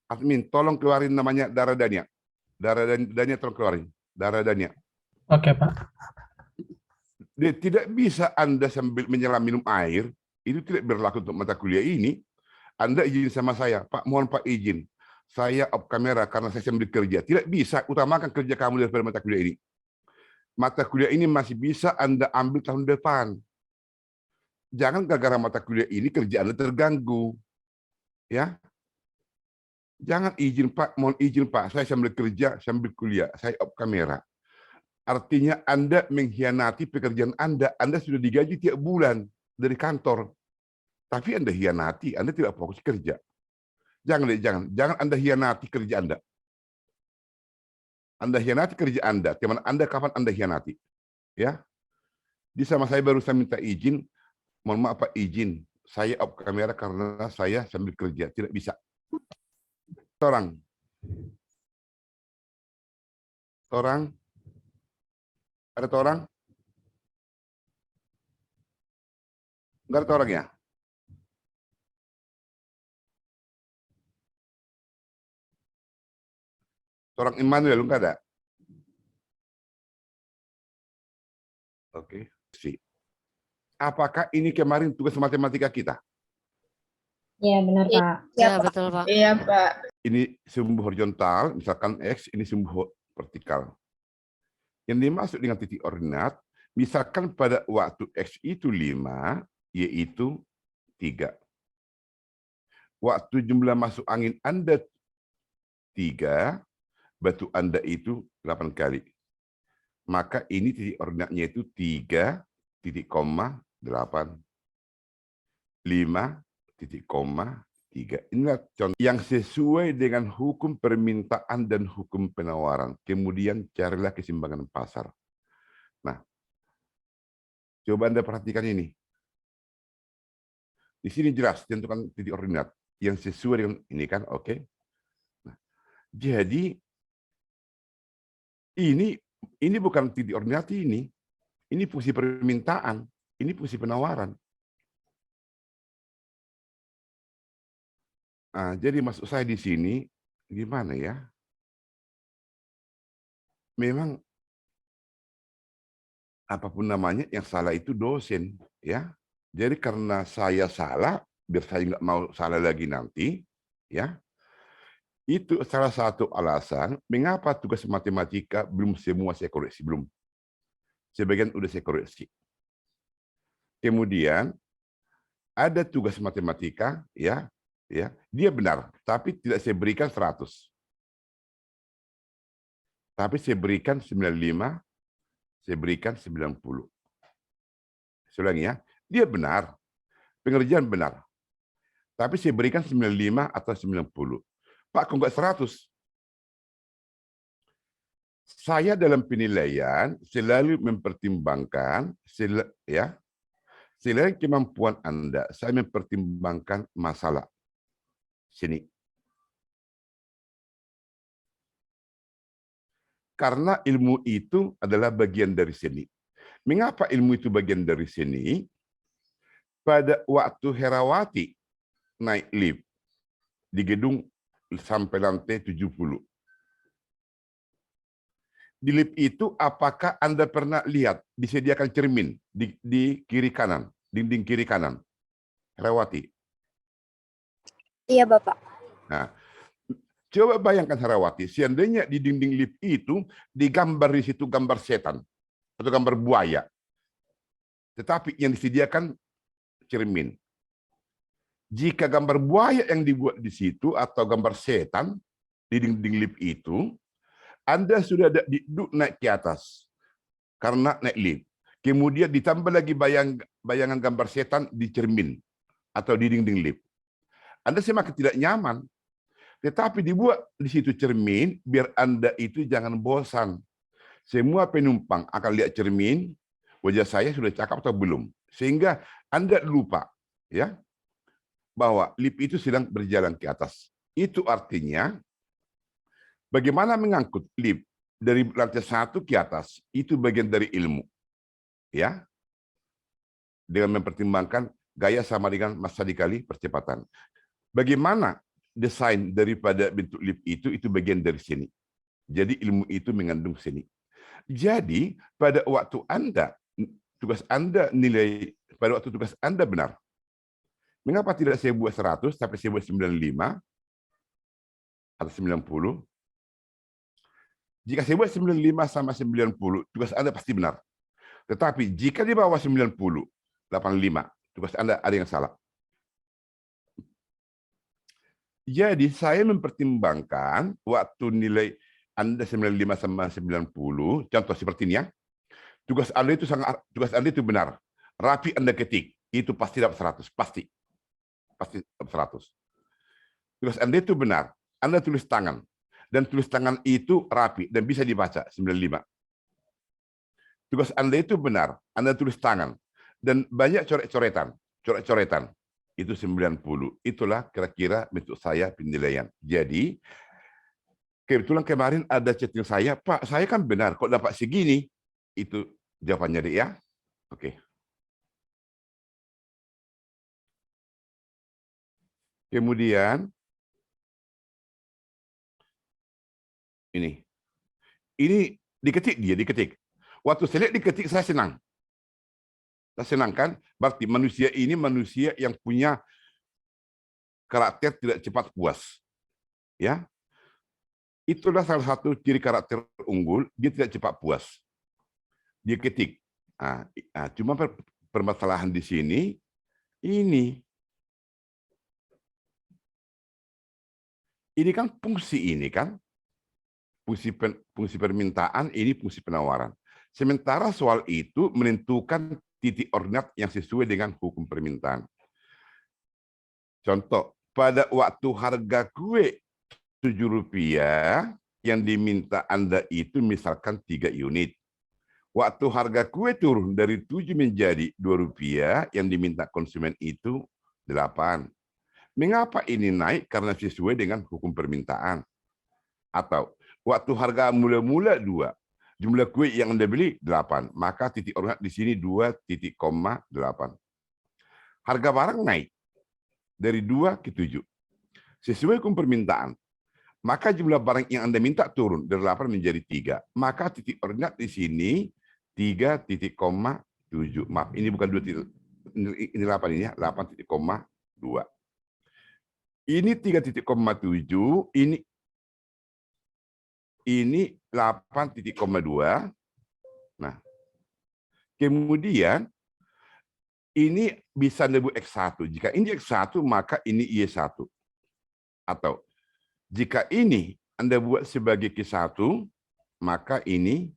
Admin, tolong keluarin namanya Dara Dania. Dara Dania tolong keluarin. Dara Dania. Oke, Pak. Tidak bisa Anda sambil menyelam minum air, itu tidak berlaku untuk mata kuliah ini. Anda izin sama saya, Pak, mohon Pak izin. Saya off kamera karena saya sambil kerja. Tidak bisa, utamakan kerja kamu daripada mata kuliah ini. Mata kuliah ini masih bisa Anda ambil tahun depan. Jangan gara-gara mata kuliah ini kerja Anda terganggu. Ya. Jangan izin Pak, mohon izin Pak, saya sambil kerja, sambil kuliah, saya off kamera. Artinya Anda mengkhianati pekerjaan Anda sudah digaji tiap bulan dari kantor. Tapi Anda hianati, Anda tidak fokus kerja. Jangan Anda hianati kerja Anda. Anda hianati kerja Anda, teman Anda kapan Anda hianati. Ya. Di sama saya baru saya minta izin, mohon maaf Pak izin, saya off kamera karena saya sambil kerja, tidak bisa. Orang. Ada orang? Enggak ada orang ya? Orang Immanuel enggak ada? Oke. Apakah ini kemarin tugas matematika kita? Iya, benar, Pak. Iya, betul, Pak. Iya, Pak. Ini sumbu horizontal, misalkan X, ini sumbu vertikal. Yang dimaksud dengan titik ordinat, misalkan pada waktu X itu 5, yaitu 3. Waktu jumlah masuk angin Anda 3, batu Anda itu 8 kali. Maka ini titik ordinatnya itu 3, titik koma, 8. 5, titik koma, 3. Inilah contoh yang sesuai dengan hukum permintaan dan hukum penawaran. Kemudian carilah keseimbangan pasar. Nah, coba Anda perhatikan ini. Di sini jelas tentukan titik ordinat yang sesuai dengan ini kan, oke. Nah, jadi ini bukan titik ordinat ini fungsi permintaan, ini fungsi penawaran. Nah, jadi maksud saya di sini gimana ya? Memang apapun namanya yang salah itu dosen, ya. Jadi karena saya salah, biar saya nggak mau salah lagi nanti, ya. Itu salah satu alasan mengapa tugas matematika belum semua saya koreksi, belum. Sebagian udah saya koreksi. Kemudian ada tugas matematika, ya, dia benar, tapi tidak saya berikan 100. Tapi saya berikan 95, saya berikan 90. Saya ulangi ya, dia benar, pengerjaan benar. Tapi saya berikan 95 atau 90. Pak, kok enggak 100? Saya dalam penilaian selalu mempertimbangkan, selain kemampuan Anda, saya mempertimbangkan masalah. Sini. Karena ilmu itu adalah bagian dari seni. Mengapa ilmu itu bagian dari seni? Pada waktu Herawati naik lift di gedung sampai lantai 70. Di lift itu apakah Anda pernah lihat disediakan cermin di kiri kanan, dinding kiri kanan? Herawati. Iya, Bapak. Nah, coba bayangkan Herawati, seandainya di dinding lift itu digambar di situ gambar setan atau gambar buaya. Tetapi yang disediakan cermin. Jika gambar buaya yang dibuat di situ atau gambar setan di dinding lift itu, Anda sudah duduk naik ke atas karena naik lift. Kemudian ditambah lagi bayangan gambar setan di cermin atau di dinding lift. Anda semakin tidak nyaman. Tetapi dibuat di situ cermin biar Anda itu jangan bosan. Semua penumpang akan lihat cermin, wajah saya sudah cakap atau belum. Sehingga Anda lupa ya bahwa lift itu sedang berjalan ke atas. Itu artinya bagaimana mengangkut lift dari lantai 1 ke atas itu bagian dari ilmu. Ya. Dengan mempertimbangkan gaya sama dengan massa dikali percepatan. Bagaimana desain daripada bentuk lift itu bagian dari sini. Jadi ilmu itu mengandung sini. Jadi pada waktu tugas Anda nilai pada waktu tugas Anda benar. Mengapa tidak saya buat 100 tapi saya buat 95 atau 90? Jika saya buat 95 sama 90, tugas Anda pasti benar. Tetapi jika di bawah 90, 85, tugas Anda ada yang salah. Jadi saya mempertimbangkan waktu nilai Anda 95 sama 90, contoh seperti ini ya. Tugas Anda itu benar. Rapi Anda ketik, itu pasti dapat 100, pasti dapat 100. Tugas Anda itu benar. Anda tulis tangan dan tulis tangan itu rapi dan bisa dibaca 95. Tugas Anda itu benar. Anda tulis tangan dan banyak coret-coretan. Itu 90. Itulah kira-kira bentuk saya penilaian. Jadi, kebetulan kemarin ada chatting saya, Pak, saya kan benar, kok dapat segini? Itu jawabannya deh ya. Oke. Kemudian, ini diketik. Waktu saya lihat diketik, saya senang. Saya senang kan? Berarti manusia ini manusia yang punya karakter tidak cepat puas. Ya, itulah salah satu ciri karakter unggul, dia tidak cepat puas. Dia ketik. Cuma permasalahan di sini, ini kan fungsi ini kan, fungsi permintaan, ini fungsi penawaran. Sementara soal itu menentukan titik ordinat yang sesuai dengan hukum permintaan. Contoh, pada waktu harga kue Rp7 yang diminta Anda itu misalkan 3 unit. Waktu harga kue turun dari 7 menjadi Rp2 yang diminta konsumen itu 8. Mengapa ini naik? Karena sesuai dengan hukum permintaan. Atau waktu harga mula-mula 2, jumlah kue yang Anda beli 8, maka titik ordinat di sini 2,8. Harga barang naik dari 2 ke 7. Sesuai hukum permintaan, maka jumlah barang yang Anda minta turun dari 8 menjadi 3. Maka titik ordinat di sini 3,7. Maaf, ini bukan 2, ini 8 ini ya, 8,2. Ini 3,7, ini 8,2. Nah, kemudian ini bisa disebut X1. Jika ini X1, maka ini Y1. Atau jika ini Anda buat sebagai Q1, maka ini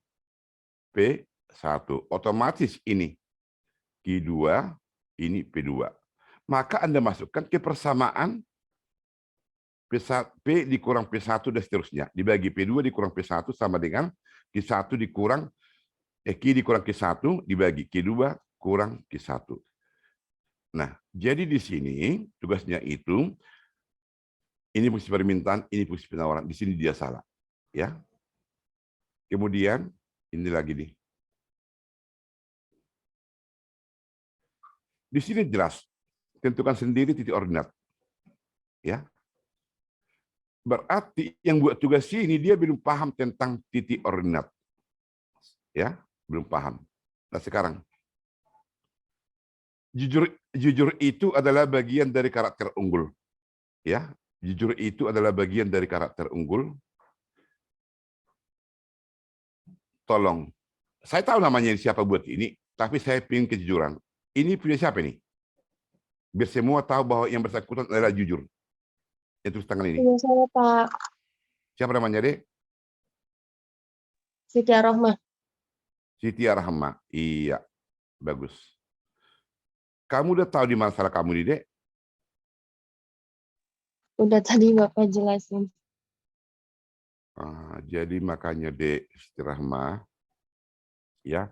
P1. Otomatis ini Q2, ini P2. Maka Anda masukkan ke persamaan P dikurang P1 dan seterusnya. Dibagi P2 dikurang P1 sama dengan Q1 dikurang Q dikurang Q1 dibagi Q2 kurang Q1. Nah, jadi di sini tugasnya itu ini fungsi permintaan, ini fungsi penawaran. Di sini dia salah, ya. Kemudian ini lagi nih. Di sini jelas, tentukan sendiri titik ordinat, ya. Berarti yang buat tugas ini dia belum paham tentang titik ordinat, ya, belum paham. Nah sekarang, jujur itu adalah bagian dari karakter unggul, ya. Jujur itu adalah bagian dari karakter unggul. Tolong, saya tahu namanya siapa buat ini, tapi saya ingin kejujuran. Ini punya siapa nih? Biar semua tahu bahwa yang bersangkutan adalah jujur. Yang tulis tangan ini. Iya, saya Pak. Siapa namanya, Dek? Siti Rohmah. Siti Rahma. Iya, bagus. Kamu udah tahu di mana salah kamu nih, Dek? Udah tadi Bapak jelasin. Jadi makanya Dek Siti Rahma, ya.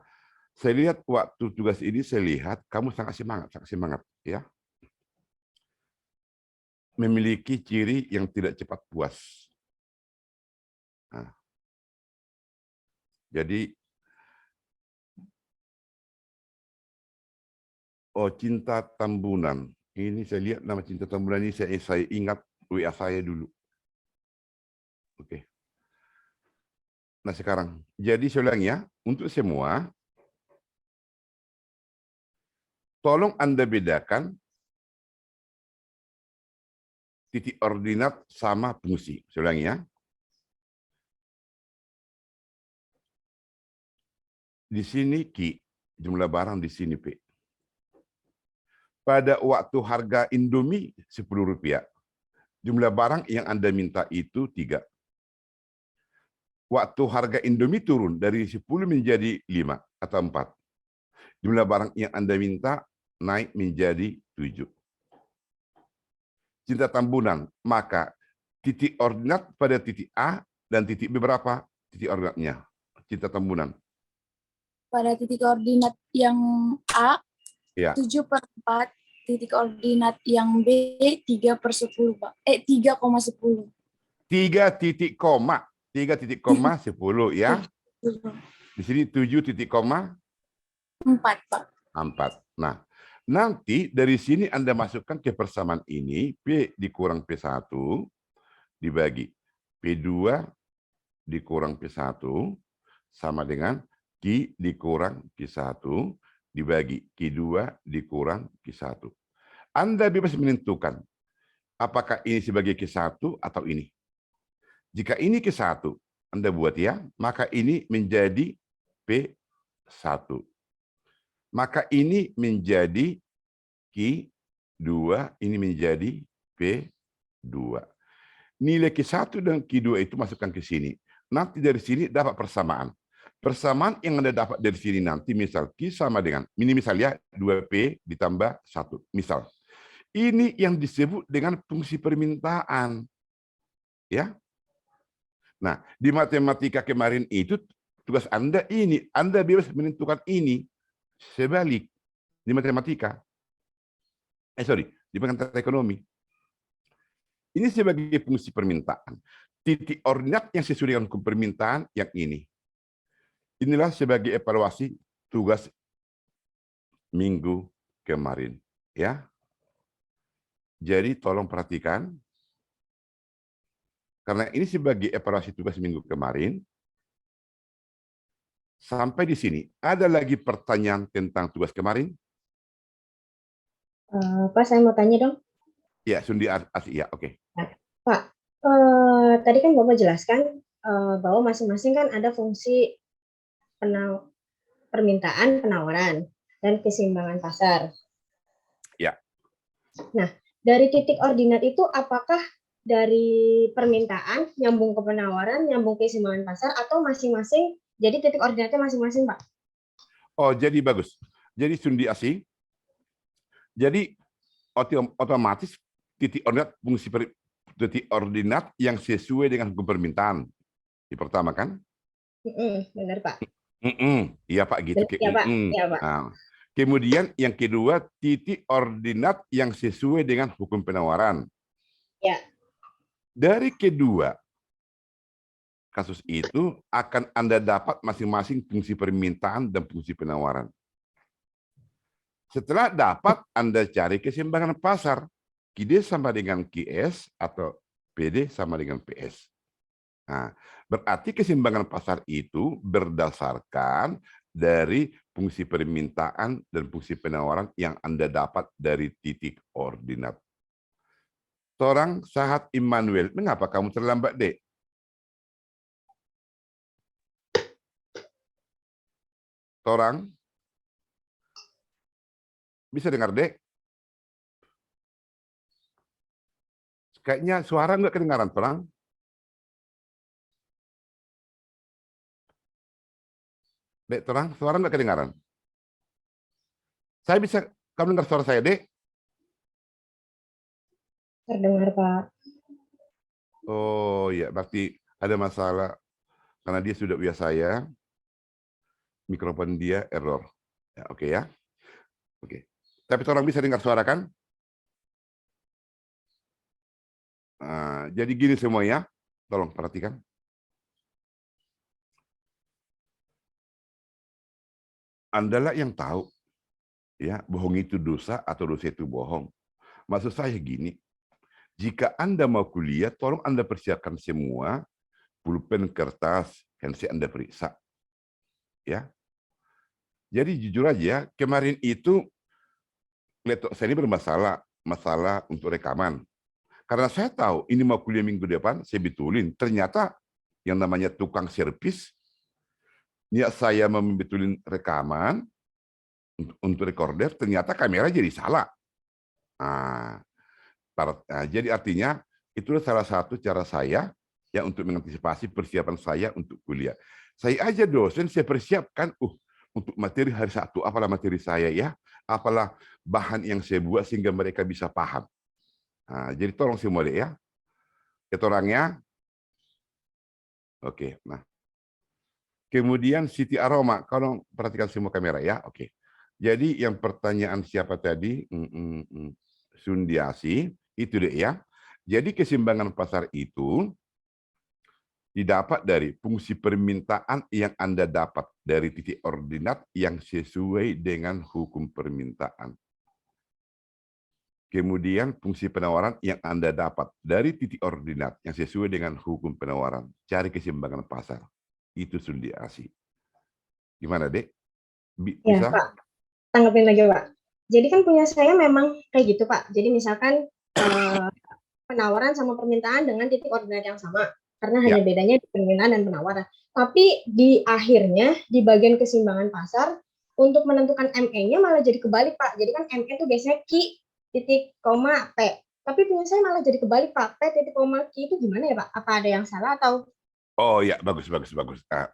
Saya lihat waktu tugas ini, saya lihat kamu sangat semangat, ya. Memiliki ciri yang tidak cepat puas. Nah, jadi, Cinta Tambunan. Ini saya lihat nama Cinta Tambunan ini, saya ingat WA saya dulu. Oke. Nah sekarang, jadi saya ulang ya, untuk semua, tolong Anda bedakan titik ordinat sama fungsi. Saya ulangi ya. Di sini Q, jumlah barang di sini P. Pada waktu harga Indomie Rp10, jumlah barang yang Anda minta itu 3. Waktu harga Indomie turun dari 10 menjadi 5 atau 4. Jumlah barang yang Anda minta naik menjadi 7. Cinta Tambunan, maka titik ordinat pada titik A dan titik B berapa? Titik ordinatnya. Cinta Tambunan. Pada titik koordinat yang A, Ya. 7/4, titik koordinat yang B, 3/10, Pak. 3,10. 3 titik koma 10 ya. Di sini 7 titik koma 4, Pak. 4. Nah, nanti dari sini Anda masukkan ke persamaan ini, P dikurang P1 dibagi P2 dikurang P1 sama dengan Q dikurang Q1 dibagi Q2 dikurang Q1. Anda bebas menentukan apakah ini sebagai Q1 atau ini. Jika ini Q1, Anda buat ya, maka ini menjadi P1. Maka ini menjadi Q2, ini menjadi P2. Nilai Q1 dan Q2 itu masukkan ke sini. Nanti dari sini dapat persamaan. Persamaan yang Anda dapat dari sini nanti, misal Q sama dengan, ini misalnya 2P ditambah 1. Misal, ini yang disebut dengan fungsi permintaan. Ya. Nah, di matematika kemarin itu, tugas Anda ini, Anda bebas menentukan ini. Sebalik, di matematika. Di pengantar ekonomi. Ini sebagai fungsi permintaan. Titik ordinat yang sesuai dengan hukum permintaan yang ini. Inilah sebagai evaluasi tugas minggu kemarin. Ya. Jadi tolong perhatikan. Karena ini sebagai evaluasi tugas minggu kemarin. Sampai di sini. Ada lagi pertanyaan tentang tugas kemarin? Pak, saya mau tanya dong. Ya, Sundi Asih. Ya, oke. Pak, tadi kan Bapak jelaskan bahwa masing-masing kan ada fungsi permintaan, penawaran, dan keseimbangan pasar. Ya. Nah, dari titik ordinat itu apakah dari permintaan nyambung ke penawaran, nyambung ke keseimbangan pasar, atau masing-masing jadi titik ordinatnya masing-masing, Pak? Oh, jadi bagus. Jadi Sundi Asih. Jadi otomatis titik ordinat fungsi titik ordinat yang sesuai dengan hukum permintaan. Yang pertama kan? Benar, Pak. Iya Pak, gitu. Iya, Pak. Iya, Pak. Nah, kemudian yang kedua, titik ordinat yang sesuai dengan hukum penawaran. Ya. Dari kedua kasus itu akan Anda dapat masing-masing fungsi permintaan dan fungsi penawaran. Setelah dapat, Anda cari keseimbangan pasar. QD sama dengan QS atau PD sama dengan PS. Nah, berarti keseimbangan pasar itu berdasarkan dari fungsi permintaan dan fungsi penawaran yang Anda dapat dari titik ordinat. Seorang Sahat Immanuel, mengapa kamu terlambat, Dek? Seorang bisa dengar, Dek? Kayaknya suara nggak kedengaran, Torang. Dek, Torang, suara nggak kedengaran. Kamu dengar suara saya, Dek? Terdengar, Pak. Oh ya, berarti ada masalah karena dia sudah via saya, mikrofon dia error. Ya, oke ya. Oke. Tapi orang bisa dengar suara kan? Jadi gini semua ya, tolong perhatikan. Andalah yang tahu, ya, bohong itu dosa atau dosa itu bohong. Maksud saya gini, jika Anda mau kuliah, tolong Anda persiapkan semua pulpen, kertas, handset Anda periksa. Ya. Jadi jujur aja, kemarin itu laptop saya ini bermasalah, masalah untuk rekaman. Karena saya tahu ini mau kuliah minggu depan, saya betulin. Ternyata yang namanya tukang servis, niat saya membetulin rekaman untuk recorder, ternyata kamera jadi salah. Jadi artinya itulah salah satu cara saya ya untuk mengantisipasi persiapan saya untuk kuliah. Saya aja dosen, saya persiapkan untuk materi hari Sabtu, apalah materi saya ya, apalah bahan yang saya buat sehingga mereka bisa paham. Jadi tolong semua deh ya. Itu orangnya. Oke, nah. Kemudian Siti Aroma, kalau perhatikan semua kamera ya, oke. Jadi yang pertanyaan siapa tadi? Sundiasi, itu deh ya. Jadi keseimbangan pasar itu didapat dari fungsi permintaan yang Anda dapat dari titik ordinat yang sesuai dengan hukum permintaan. Kemudian fungsi penawaran yang Anda dapat dari titik ordinat yang sesuai dengan hukum penawaran. Cari keseimbangan pasar. Itu Sundiasi. Gimana, Dek? Ya, Bisa? Pak. Tanggapin lagi, Pak. Jadi kan punya saya memang kayak gitu, Pak. Jadi misalkan penawaran sama permintaan dengan titik ordinat yang sama. Karena hanya bedanya di permintaan dan penawaran. Tapi di akhirnya, di bagian keseimbangan pasar, untuk menentukan ME-nya malah jadi kebalik, Pak. Jadi kan ME itu biasanya Q, titik, koma, P. Tapi punya saya malah jadi kebalik, Pak. P, titik, koma, Q itu gimana ya, Pak? Apa ada yang salah atau? Oh ya, bagus.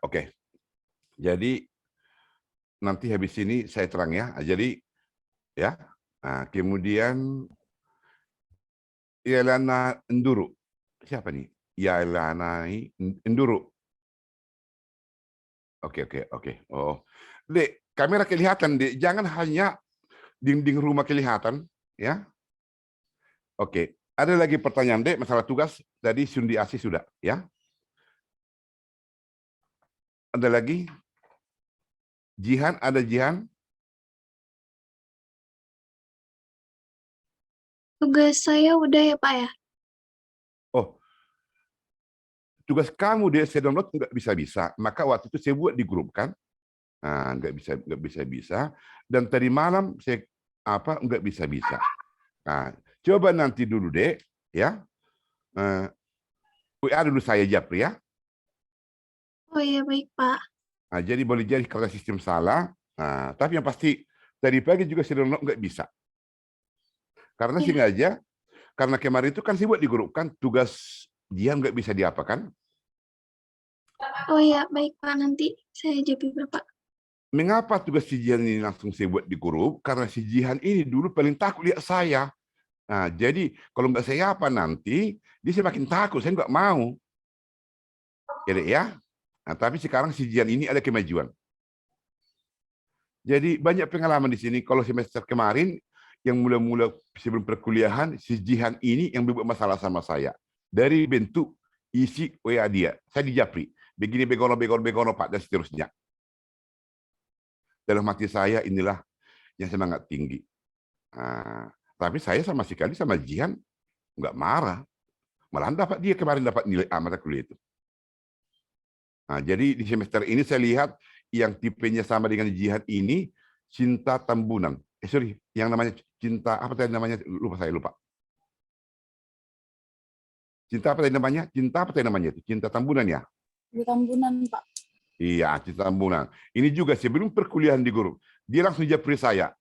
Oke. Jadi nanti habis ini saya terang ya. Jadi ya. Kemudian Yelana Enduru. Siapa nih? Yelana Enduru. Oke. Oh. Dek, kamera kelihatan, Dek. Jangan hanya dinding rumah kelihatan, ya. Oke. Ada lagi pertanyaan, Dek, masalah tugas. Tadi Sundiasi sudah, ya. Ada lagi? Jihan, ada Jihan? Tugas saya udah ya, Pak ya? Oh, tugas kamu dia saya download nggak bisa. Maka waktu itu saya buat di grup kan, nggak bisa. Dan tadi malam saya nggak bisa. Coba nanti dulu deh, ya. WA dulu saya Japri ya. Oh iya, baik, Pak. Jadi boleh jadi karena sistem salah. Tapi yang pasti tadi pagi juga saya download nggak bisa. Karena Ya. sengaja, karena kemarin itu kan saya buat di grup kan tugas dia nggak bisa diapakan. Oh iya, baik, Pak. Nanti saya jawab Bapak. Mengapa tugas si Jihan ini langsung saya buat di grup? Karena si Jihan ini dulu paling takut lihat saya. Jadi kalau nggak saya apa nanti, dia semakin takut, saya nggak mau. Jadi ya. Tapi sekarang si Jihan ini ada kemajuan. Jadi banyak pengalaman di sini. Kalau semester kemarin, yang mula-mula sebelum perkuliahan, si Jihan ini yang berbuat masalah sama saya. Dari bentuk isi WA dia. Saya di Japri. Begini begono, Pak, dan seterusnya. Dalam hati saya inilah yang semangat tinggi. Tapi saya sama sekali sama Jihan nggak marah. Malahan dia kemarin dapat nilai A mata kuliah itu. Jadi di semester ini saya lihat yang tipenya sama dengan Jihan ini Cinta Tambunan. Yang namanya Cinta apa tadi namanya? Saya lupa. Cinta apa tadi namanya? Cinta apa tadi namanya itu? Cinta Tambunan ya? Tambunan, Pak. Iya, Cinta Tambunan. Ini juga sebelum perkuliahan di guru, dia langsung japri saya.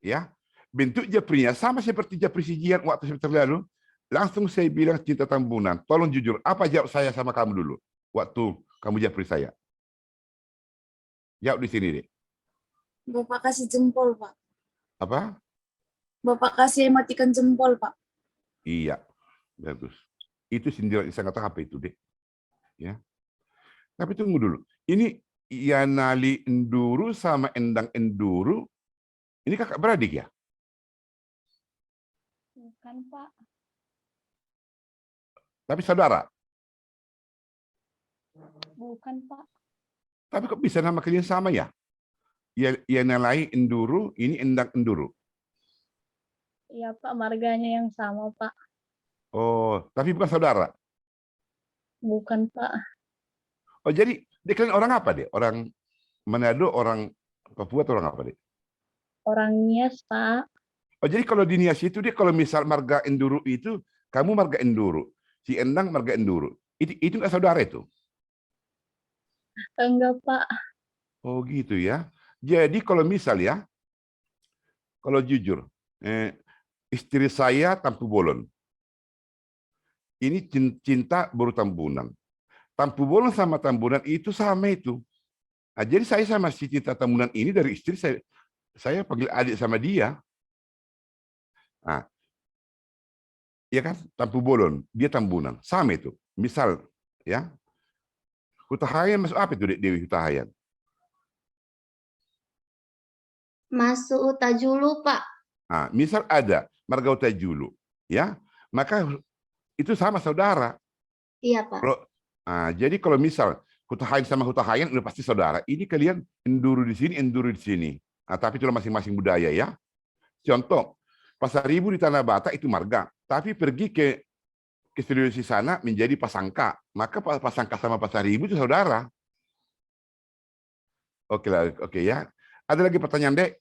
Ya, bentuk japrinya sama seperti japri si Jihan waktu semester lalu. Langsung saya bilang Cinta Tambunan. Tolong jujur, apa jawab saya sama kamu dulu waktu kamu japri saya? Jawab di sini deh. Bapak kasih jempol, Pak. Apa? Bapak kasih emoticon jempol, Pak. Iya, bagus. Itu sindiran saya nggak tahu apa itu, Dek. Ya. Tapi tunggu dulu. Ini Yanali Enduru sama Endang Enduru, ini kakak beradik ya? Bukan, Pak. Tapi saudara. Bukan, Pak. Tapi kok bisa nama kalian sama ya? Yanali Enduru, ini Endang Enduru. Iya, Pak. Marganya yang sama, Pak. Oh, tapi bukan saudara. Bukan, Pak. Oh, jadi kalian orang apa, Dek? Orang Manado, orang Papua, atau orang apa, Dek? Orang Nias, Pak. Oh, jadi kalau di Nias itu, dia kalau misal marga Enduru itu, kamu marga Enduru, si Endang marga Enduru. Itu nggak saudara itu? Enggak, Pak. Oh, gitu ya. Jadi kalau misal ya, kalau jujur, istri saya Tampu Bolon. Ini cinta baru Tambunan. Tampu Bolon sama Tambunan itu sama itu. Nah, jadi saya sama si cinta Tambunan ini dari istri saya panggil adik sama dia. Nah, ya kan, Tampu Bolon, dia Tambunan, sama itu. Misal, ya, Hutahayan masuk apa itu, Dewi Hutahayan? Masuk Utajulu, Pak. Nah, misal ada marga Utajulu, ya, maka itu sama saudara. Iya, Pak. Jadi kalau misal Hutahayan sama Hutahayan udah pasti saudara. Ini kalian Enduru di sini, Enduru di sini. Nah, tapi itu masing-masing budaya ya. Contoh, Pasaribu di Tanah Batak itu marga, tapi pergi ke Sulawesi sana menjadi Pasangka. Maka Pasangka sama Pasaribu itu saudara. Oke lah, oke ya. Ada lagi pertanyaan, Dek?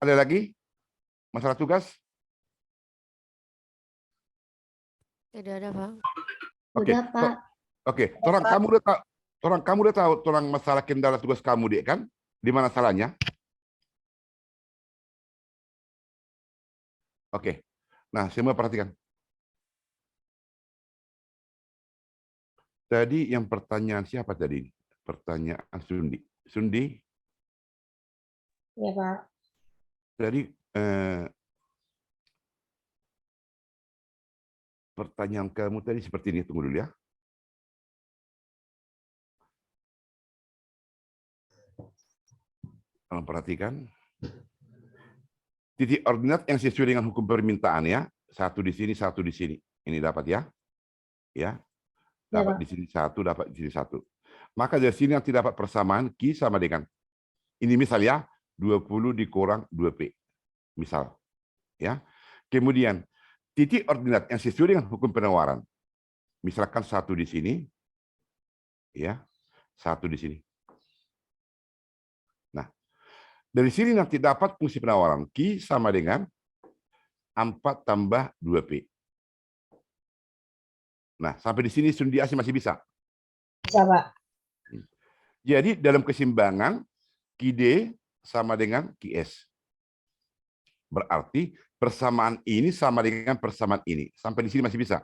Ada lagi? Masalah tugas? Tidak ada, Pak. Oke. Udah, Pak. Oke, orang kamu udah tahu orang masalah kendala tugas kamu, Dek, kan? Di mana salahnya? Oke. Nah, semua perhatikan. Tadi yang pertanyaan siapa tadi? Pertanyaan Sundi. Sundi, Ya, Pak. tadi pertanyaan kamu tadi seperti ini. Tunggu dulu ya. Tolong perhatikan. Titik ordinat yang sesuai dengan hukum permintaan ya. Satu di sini, satu di sini. Ini dapat ya. Ya. Dapat Pak. di sini satu, dapat di sini satu. Maka dari sini nanti dapat persamaan Q sama dengan, ini misal ya, 20 dikurang 2P. Misal. Ya. Kemudian, titik ordinat yang sesuai dengan hukum penawaran. Misalkan satu di sini, ya, satu di sini. Nah, dari sini nanti dapat fungsi penawaran Q sama dengan 4 tambah 2P. Nah, sampai di sini Sundi Asi masih bisa. Bisa, Pak. Jadi dalam keseimbangan QD sama dengan QS. Berarti persamaan ini sama dengan persamaan ini. Sampai di sini masih bisa.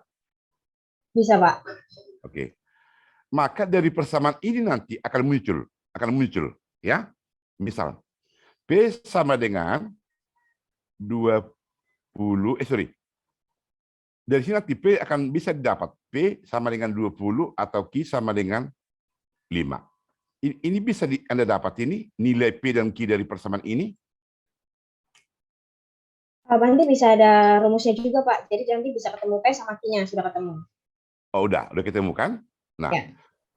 Bisa, Pak. Oke. Maka dari persamaan ini nanti akan muncul, ya. Misal P sama dengan 20, dari sini nanti P akan bisa didapat. P sama dengan 20 atau Q sama dengan 5. Ini bisa Anda dapat ini, nilai P dan Q dari persamaan ini. Nanti bisa ada rumusnya juga, Pak. Jadi nanti bisa ketemu P sama Q-nya, sudah ketemu. Oh, udah ketemu kan? Nah, Ya.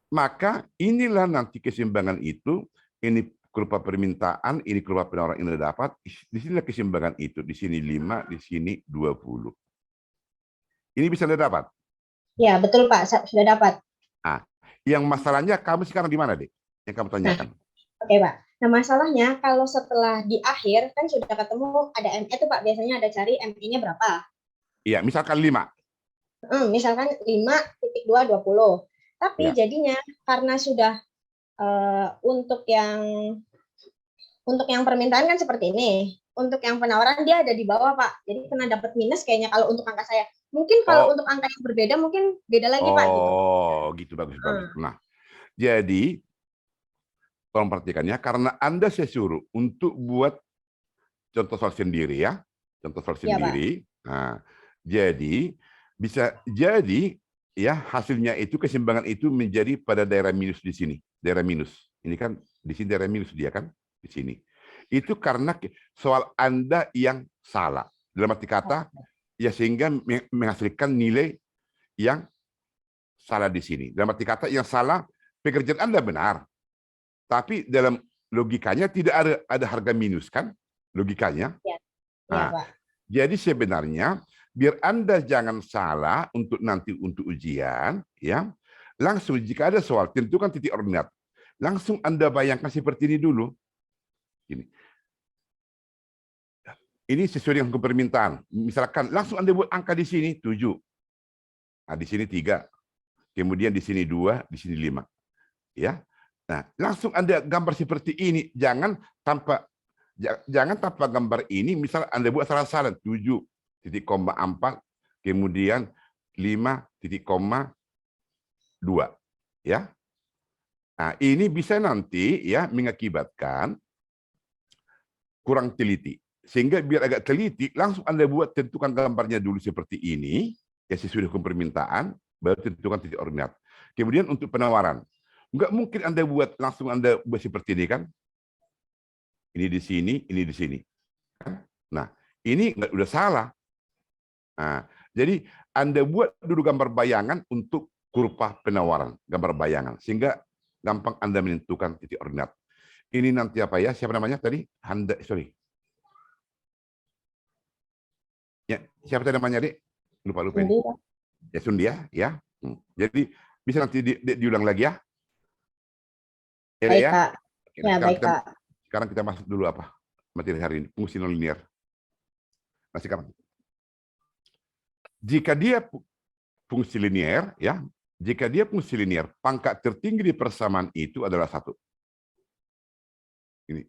maka inilah nanti keseimbangan itu, ini kurva permintaan, ini kurva penawaran yang Anda dapat, di sinilah keseimbangan itu, di sini 5, di sini 20. Ini bisa Anda dapat? Ya, betul, Pak. Sudah dapat. Nah, yang masalahnya kamu sekarang di mana, Dek? Yang kamu tanyakan. Oke, Pak. Nah, masalahnya kalau setelah di akhir, kan sudah ketemu ada ME itu, Pak. Biasanya ada cari ME-nya berapa. Iya, misalkan 5. Misalkan 5.2, 20. Tapi Ya. jadinya karena sudah untuk yang permintaan kan seperti ini. Untuk yang penawaran dia ada di bawah, Pak. Jadi kena dapat minus kayaknya kalau untuk angka saya. Mungkin kalau untuk angka yang berbeda mungkin beda lagi, Pak. Gitu. Oh, gitu bagus. Nah, jadi tolong perhatikan ya, karena Anda saya suruh untuk buat contoh soal sendiri ya. Contoh soal Iya, Pak. sendiri. Nah, jadi bisa jadi ya hasilnya itu keseimbangan itu menjadi pada daerah minus di sini. Daerah minus. Ini kan di sini daerah minus dia kan di sini. Itu karena soal Anda yang salah. Dalam arti kata ya sehingga menghasilkan nilai yang salah di sini. Dalam arti kata yang salah pekerjaan Anda benar. Tapi dalam logikanya tidak ada harga minus kan? Logikanya. Iya, Nah, Pak. jadi sebenarnya biar Anda jangan salah untuk nanti untuk ujian, ya. Langsung jika ada soal tentukan titik ordinat. Langsung Anda bayangkan seperti ini dulu. Ini sesuai dengan permintaan. Misalkan langsung Anda buat angka di sini 7. Nah, di sini 3. Kemudian di sini 2, di sini 5. Ya. Nah, langsung Anda gambar seperti ini, jangan tanpa gambar ini, misal Anda buat salah-salah 7,4, kemudian 5,2, ya. Nah, ini bisa nanti ya mengakibatkan kurang teliti. Sehingga biar agak teliti, langsung Anda buat tentukan gambarnya dulu seperti ini, ya sesuai dengan permintaan, baru tentukan titik ordinat. Kemudian untuk penawaran, nggak mungkin Anda langsung Anda buat seperti ini kan? Ini di sini, ini di sini. Nah, ini udah salah. Nah, jadi Anda buat dulu gambar bayangan untuk kurva penawaran, gambar bayangan, sehingga gampang Anda menentukan titik ordinat. Ini nanti apa ya? Siapa namanya tadi? Ya, siapa tadi namanya, Dek? Lupa ini. Ya, Sundi ya. Jadi bisa nanti diulang lagi ya. Ya, Baik, ya. Pak. Oke, Ya, baik, Pak. Sekarang kita masuk dulu apa materi hari ini, fungsi nonlinear. Nah, sekarang jika dia fungsi linear, ya, jika dia fungsi linear, pangkat tertinggi di persamaan itu adalah 1. Ini.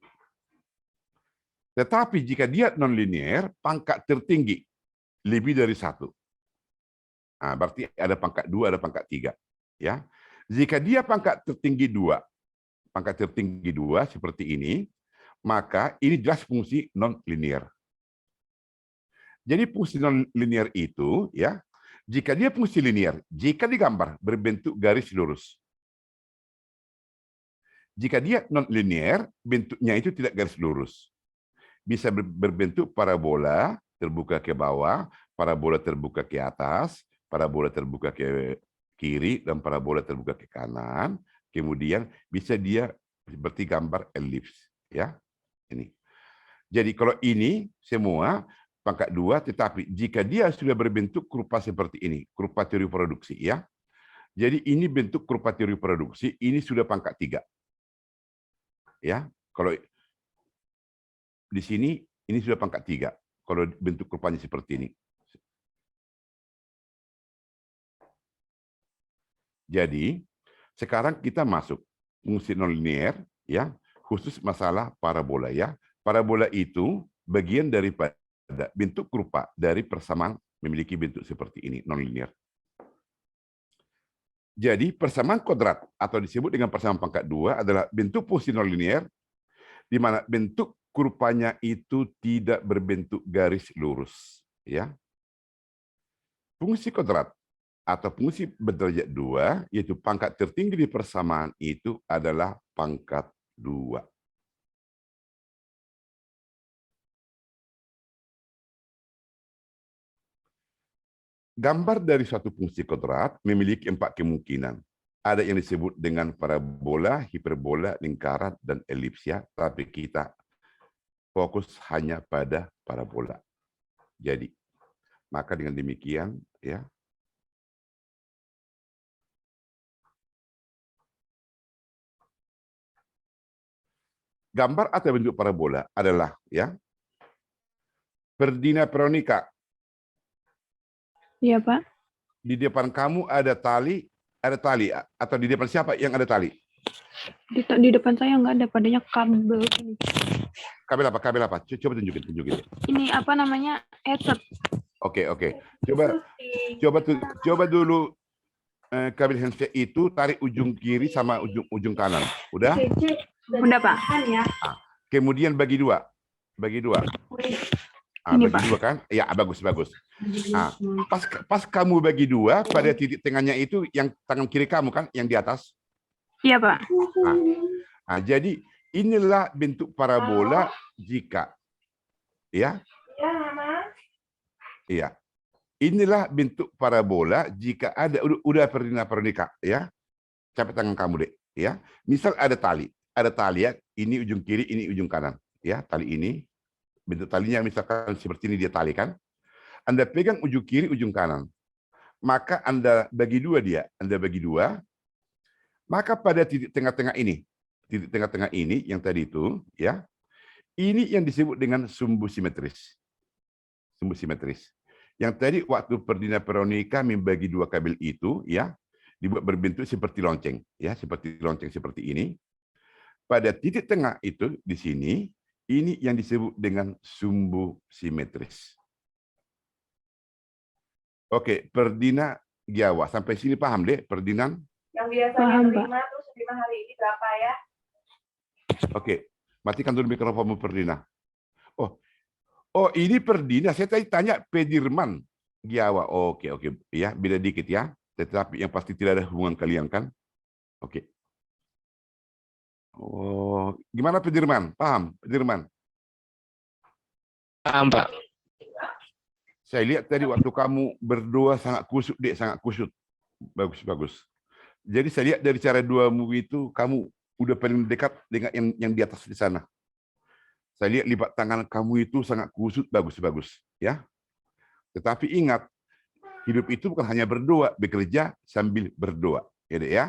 Tetapi jika dia nonlinear, pangkat tertinggi lebih dari 1. Nah, berarti ada pangkat 2, ada pangkat 3. Ya. Jika dia pangkat tertinggi 2, seperti ini, maka ini jelas fungsi non-linear. Jadi fungsi non-linear itu, ya, jika dia fungsi linear, jika digambar berbentuk garis lurus. Jika dia non-linear, bentuknya itu tidak garis lurus. Bisa berbentuk parabola terbuka ke bawah, parabola terbuka ke atas, parabola terbuka ke kiri, dan parabola terbuka ke kanan. Kemudian bisa dia seperti gambar elips, ya. Ini. Jadi kalau ini semua pangkat 2, tetapi jika dia sudah berbentuk kurva seperti ini, kurva teori produksi, ya. Jadi ini bentuk kurva teori produksi, ini sudah pangkat 3. Ya, kalau di sini ini sudah pangkat 3. Kalau bentuk kurvanya seperti ini. Jadi sekarang kita masuk fungsi nonlinear, ya, khusus masalah parabola, ya. Parabola itu bagian daripada bentuk kurva dari persamaan memiliki bentuk seperti ini, nonlinear. Jadi persamaan kuadrat atau disebut dengan persamaan pangkat 2 adalah bentuk fungsi nonlinear di mana bentuk kurvanya itu tidak berbentuk garis lurus, ya. Fungsi kuadrat atau fungsi berderajat 2, yaitu pangkat tertinggi di persamaan itu adalah pangkat 2. Gambar dari suatu fungsi kuadrat memiliki 4 kemungkinan. Ada yang disebut dengan parabola, hiperbola, lingkaran, dan elipsia, tapi kita fokus hanya pada parabola. Jadi, maka dengan demikian, ya, gambar atau bentuk parabola adalah, ya, Ferdina Veronica. Iya, Pak. Di depan kamu ada tali atau di depan siapa yang ada tali? Di depan saya nggak ada, padanya kabel ini. Kabel apa? Coba tunjukin. Ini apa namanya? Headset. Oke. Coba dulu kabel handset itu tarik ujung kiri sama ujung kanan. Udah? Udah, Pak. Kemudian bagi 2. Bagi 2. Ini, Bagi Pak. 2 kan? Ya, bagus. Pas kamu bagi 2, pada titik tengahnya itu yang tangan kiri kamu kan, yang di atas. Iya, Pak. Jadi inilah bentuk parabola jika, ya. Iya. Inilah bentuk parabola jika ada udah pernikah, ya. Capai tangan kamu, Dek, ya. Misal ada tali ya, ini ujung kiri, ini ujung kanan, ya. Tali ini bentuk talinya misalkan seperti ini dia tali kan. Anda pegang ujung kiri, ujung kanan. Maka Anda bagi 2 dia. Anda bagi 2. Maka pada titik tengah-tengah ini, yang tadi itu, ya. Ini yang disebut dengan sumbu simetris. Sumbu simetris. Yang tadi waktu Ferdinand Veronica membagi 2 kabel itu, ya, dibuat berbentuk seperti lonceng, ya, seperti lonceng seperti ini. Pada titik tengah itu di sini, ini yang disebut dengan sumbu simetris. Oke, Ferdinand Giawa, sampai sini paham, Dek, Ferdinand? Yang biasanya terima terus 5 hari ini berapa ya? Oke, matikan dulu mikrofonmu, Ferdinand. Oh, ini Ferdinand. Saya tadi tanya Pedirman Giawa. Oke, ya, beda dikit ya. Tetapi yang pasti tidak ada hubungan kalian kan? Oke. Oh, gimana Pedirman? Paham, Pedirman? Paham, Pak. Saya lihat tadi waktu kamu berdoa sangat kusut, Dek, sangat kusut. Bagus. Jadi saya lihat dari cara doamu itu, kamu udah paling dekat dengan yang di atas di sana. Saya lihat lipat tangan kamu itu sangat kusut, bagus, ya. Tetapi ingat, hidup itu bukan hanya berdoa, bekerja sambil berdoa, ya, Dek, ya.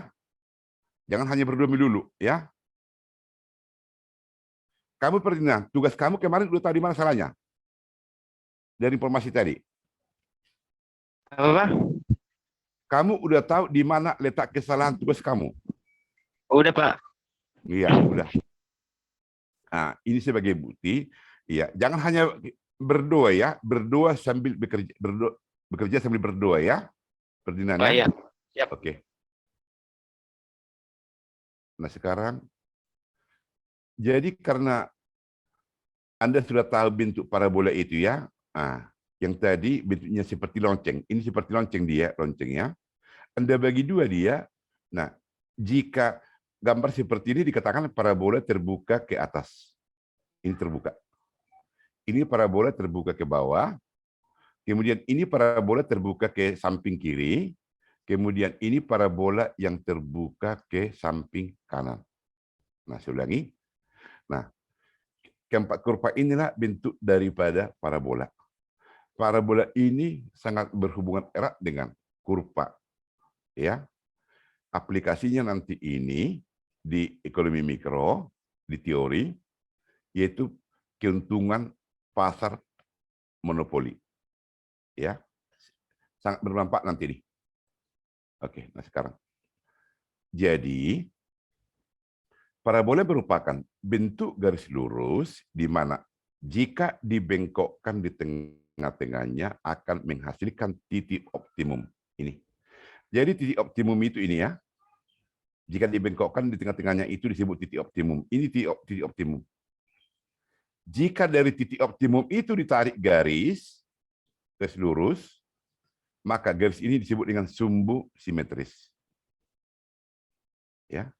Jangan hanya berdoa dulu, ya. Kamu pernah, tugas kamu kemarin udah tahu di mana salahnya? Dari informasi tadi. Apa, Pak? Kamu udah tahu di mana letak kesalahan tugas kamu? Udah, Pak. Iya, udah. Nah, ini sebagai bukti, ya, jangan hanya berdoa ya, berdoa sambil bekerja sambil berdoa ya, Ferdinand ya. Iya. Oke. Nah sekarang, jadi karena Anda sudah tahu bentuk parabola itu ya, yang tadi bentuknya seperti lonceng, ini seperti lonceng dia, loncengnya. Anda bagi 2 dia. Nah, jika gambar seperti ini dikatakan parabola terbuka ke atas. Ini terbuka. Ini parabola terbuka ke bawah. Kemudian ini parabola terbuka ke samping kiri. Kemudian ini parabola yang terbuka ke samping kanan. Nah, saya ulangi. Nah, keempat kurva inilah bentuk daripada parabola. Parabola ini sangat berhubungan erat dengan kurva. Ya. Aplikasinya nanti ini di ekonomi mikro, di teori, yaitu keuntungan pasar monopoli. Ya, sangat bermanfaat nanti nih. Oke, nah sekarang. Jadi, parabola merupakan bentuk garis lurus di mana jika dibengkokkan di tengah-tengahnya akan menghasilkan titik optimum. Ini. Jadi titik optimum itu ini ya. Jika dibengkokkan di tengah-tengahnya itu disebut titik optimum. Ini titik optimum. Jika dari titik optimum itu ditarik garis lurus, maka garis ini disebut dengan sumbu simetris. Ya.